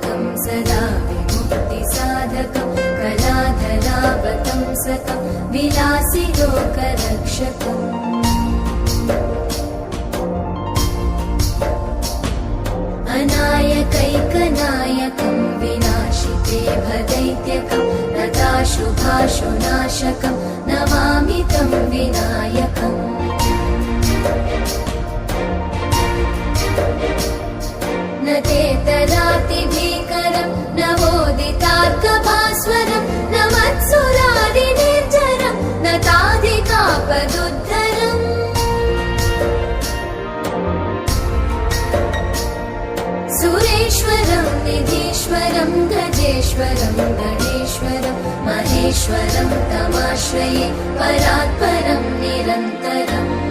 कलाधारावतंसकं सदा विमुक्तिसाधकं कलाधरावतंसकं विलासि लोकरक्षकम् अनायकैकनायकं विनाशिते भदैत्यकं लताशुभाशुनाशकं नमामि तं विनायकम् न तेतरातिभीकरं नवोदितार्कभास्वरं न मत्सुरादिनिर्झरं न ताधिकापदुद्धरम् सुरेश्वरं निधीश्वरं गजेश्वरं गणेश्वरं महेश्वरं तमाश्रये परात्परं निरन्तरम्